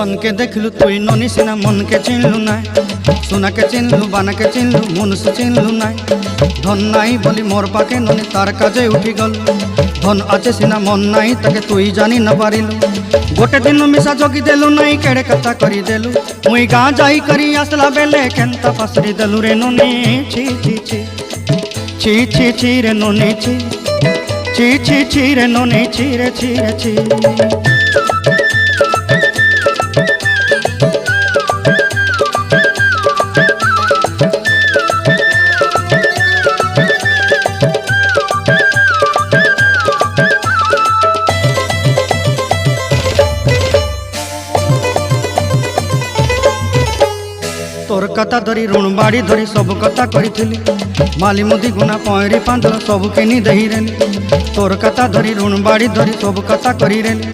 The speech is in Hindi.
धन के देखलु तुई ननी सिना मन के चिन्हलु ना सोना के चिन्हलु बाना के चिन्हलु मनुष्य चिन्हलु ना धन नाई बोली मोर पाके ननी तार काजे उठी गल धन आचे सिना मन नाई ताके तुई जानी न पारिलु गोटे दिन मिसा जोगी देलु नाई केड़े कथा करी देलु मुई गाँ जाई करी आसला बेले केंता पासरी देलु रे ननी छी छी छी छी छी छी रे ननी छी छी छी छी रे ननी छी रे छी रे छी। तोर कथा धरी ऋण बाड़ी धरी सब कथा करी माली मुदी गुना पहरी पांदर सब किनी दही रेली तोर कथा धरी ऋण बाड़ी धरी सब कथा करी रेली।